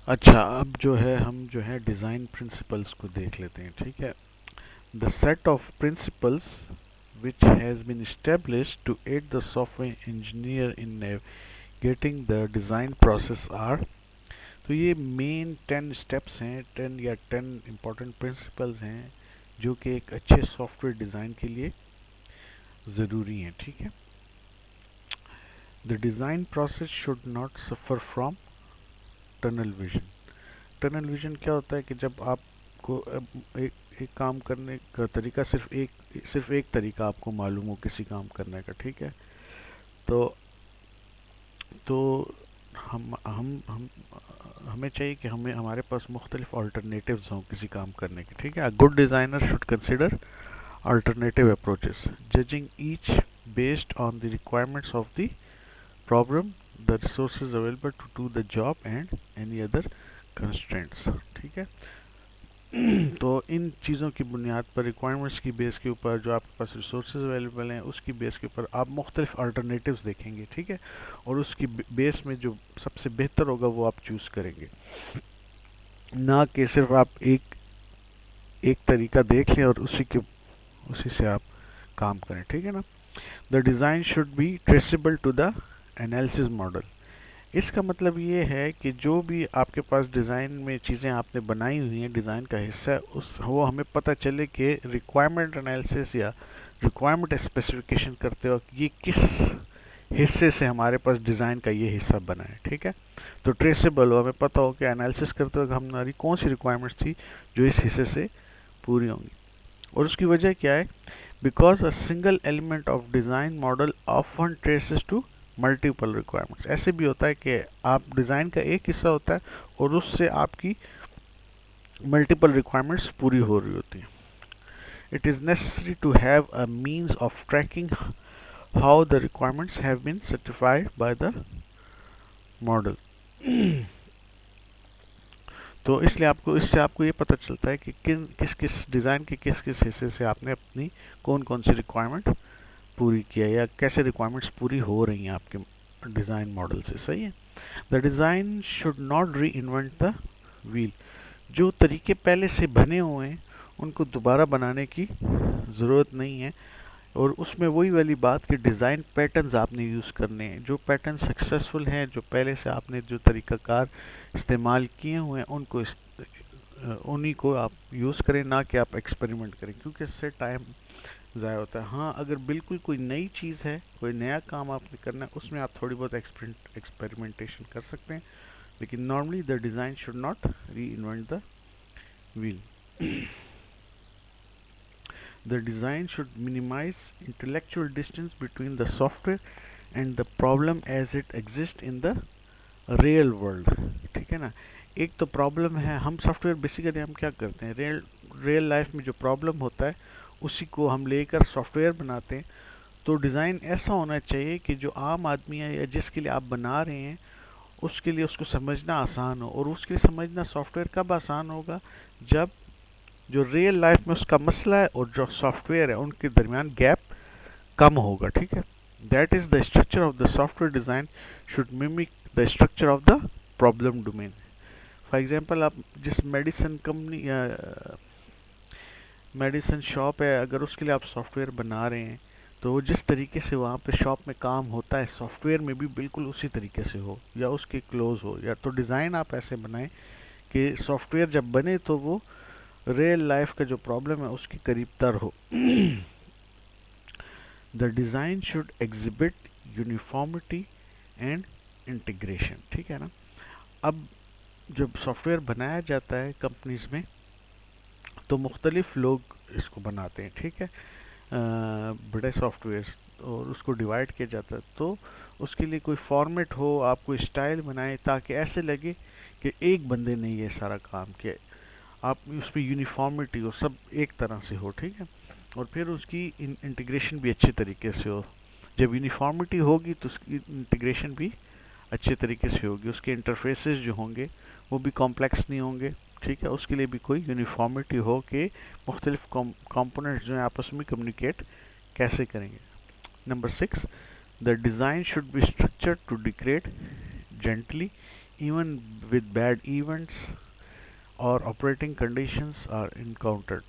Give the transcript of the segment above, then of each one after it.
اچھا، اب جو ہے ہم جو ہے ڈیزائن پرنسپلس کو دیکھ لیتے ہیں، ٹھیک ہے. The set of principles which has been established to aid the software engineer in navigating the design process are. تو یہ مین 10 اسٹیپس ہیں، 10 یا 10 امپورٹنٹ پرنسپلز ہیں جو کہ ایک اچھے سافٹ ویئر ڈیزائن کے لیے ضروری ہیں، ٹھیک ہے. The design process should not suffer from tunnel vision. Tunnel vision کیا ہوتا ہے کہ جب آپ کو ایک کام کرنے کا طریقہ صرف ایک طریقہ آپ کو معلوم ہو کسی کام کرنے کا، ٹھیک ہے. تو تو ہم ہمیں چاہیے کہ ہمارے پاس مختلف آلٹرنیٹیوز ہوں کسی کام کرنے کے، ٹھیک ہے. Good designer should consider alternative approaches, judging each based on the requirements of the problem, the resources available to do the job and any other constraints. ٹھیک ہے. تو ان چیزوں کی بنیاد پر ریکوائرمنٹس کی بیس کے اوپر جو آپ کے پاس ریسورسز اویلیبل ہیں اس کی بیس کے اوپر آپ مختلف الٹرنیٹیوز دیکھیں گے، ٹھیک ہے. اور اس کی بیس میں جو سب سے بہتر ہوگا وہ آپ چوز کریں گے، نہ کہ صرف آپ ایک طریقہ دیکھ لیں اور اسی سے آپ کام کریں، ٹھیک ہے نا. The design should be traceable to the analysis model. اس کا مطلب یہ ہے کہ جو بھی آپ کے پاس ڈیزائن میں چیزیں آپ نے بنائی ہوئی ہیں ڈیزائن کا حصہ وہ ہمیں پتہ چلے کہ ریکوائرمنٹ انالیسس یا ریکوائرمنٹ اسپیسیفیکیشن کرتے وقت یہ کس حصے سے ہمارے پاس ڈیزائن کا یہ حصہ بنا ہے، ٹھیک ہے. تو ٹریسیبل ہو، ہمیں پتہ ہو کہ انالیسس کرتے وقت ہماری کون سی ریکوائرمنٹس تھی جو اس حصے سے پوری ہوں گی. اور اس کی وجہ کیا ہے؟ Because a single element of design model often traces to multiple requirements. ایسے بھی ہوتا ہے کہ آپ ڈیزائن کا ایک حصہ ہوتا ہے اور اس سے آپ کی ملٹیپل ریکوائرمنٹس پوری ہو رہی ہوتی ہیں. It is necessary to have a means of tracking how the requirements have been certified by the model. تو اس لیے اس سے آپ کو یہ پتہ چلتا ہے کہ کس ڈیزائن کے کس حصے سے آپ نے اپنی کون سی ریکوائرمنٹ پوری کیا یا کیسے ریکوائرمنٹس پوری ہو رہی ہیں آپ کے ڈیزائن ماڈل سے، صحیح ہے. The design should not reinvent the wheel. جو طریقے پہلے سے بنے ہوئے ہیں ان کو دوبارہ بنانے کی ضرورت نہیں ہے. اور اس میں وہی والی بات کہ ڈیزائن پیٹرنز آپ نے یوز کرنے ہیں، جو پیٹرن سکسیسفل ہیں، جو پہلے سے آپ نے جو طریقہ کار استعمال کیے ہوئے ہیں انہی کو آپ یوز کریں، نہ کہ آپ ایکسپیریمنٹ کریں، کیونکہ اس سے ٹائم ضائع ہوتا ہے. ہاں اگر بالکل کوئی نئی چیز ہے، کوئی نیا کام آپ نے کرنا ہے، اس میں آپ تھوڑی بہت ایکسپیریمنٹیشن کر سکتے ہیں، لیکن normally the design should not reinvent the wheel. The design should minimize intellectual distance between the software and the problem as it exists in the real world. ٹھیک ہے نا. ایک تو پرابلم ہے، ہم سافٹ ویئر بیسیکلی ہم کیا کرتے ہیں، ریئل لائف میں جو پرابلم ہوتا ہے اسی کو ہم لے کر سافٹ ویئر بناتے ہیں. تو ڈیزائن ایسا ہونا چاہیے کہ جو عام آدمی ہے یا جس کے لیے آپ بنا رہے ہیں اس کے لیے اس کو سمجھنا آسان ہو. اور اس کے لیے سمجھنا سافٹ ویئر کب آسان ہوگا؟ جب جو ریئل لائف میں اس کا مسئلہ ہے اور جو سافٹ ویئر ہے ان کے درمیان گیپ کم ہوگا، ٹھیک ہے. That is the structure of the soft where design should mimic the structure of the problem domain. For example آپ جس میڈیسن کمپنی یا میڈیسن شاپ ہے، اگر اس کے لیے آپ سافٹ ویئر بنا رہے ہیں تو وہ جس طریقے سے وہاں پہ شاپ میں کام ہوتا ہے سافٹ ویئر میں بھی بالکل اسی طریقے سے ہو یا اس کے کلوز ہو. یا تو ڈیزائن آپ ایسے بنائیں کہ سافٹ ویئر جب بنے تو وہ ریئل لائف کا جو پرابلم ہے اس کے قریب تر ہو. The design should exhibit uniformity and integration. ٹھیک ہے نا. اب جب سافٹ ویئر بنایا جاتا ہے کمپنیز میں تو مختلف لوگ اس کو بناتے ہیں، ٹھیک ہے، بڑے سافٹ ویئر، اور اس کو ڈیوائڈ کیا جاتا ہے. تو اس کے لیے کوئی فارمیٹ ہو، آپ کوئی اسٹائل بنائیں تاکہ ایسے لگے کہ ایک بندے نے یہ سارا کام کیا. آپ اس میں یونیفارمٹی ہو، سب ایک طرح سے ہو، ٹھیک ہے. اور پھر اس کی انٹیگریشن بھی اچھے طریقے سے ہو. جب یونیفارمٹی ہوگی تو اس کی انٹیگریشن بھی اچھے طریقے سے ہوگی. اس کے انٹرفیسز جو ہوں گے وہ بھی کمپلیکس نہیں ہوں گے، ٹھیک ہے. اس کے لیے بھی کوئی یونیفارمٹی ہو کہ مختلف کمپوننٹس جو ہیں آپس میں کمیونیکیٹ کیسے کریں گے. Number 6، the design should be structured to degrade gently even with bad events or operating conditions are encountered.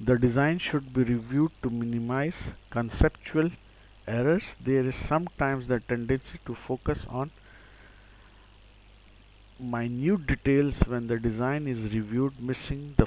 the design should be reviewed to minimize conceptual errors. There is sometimes the tendency to focus on minute details when the design is reviewed, missing the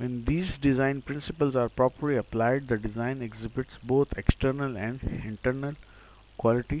When these design principles are properly applied, the design exhibits both external and internal quality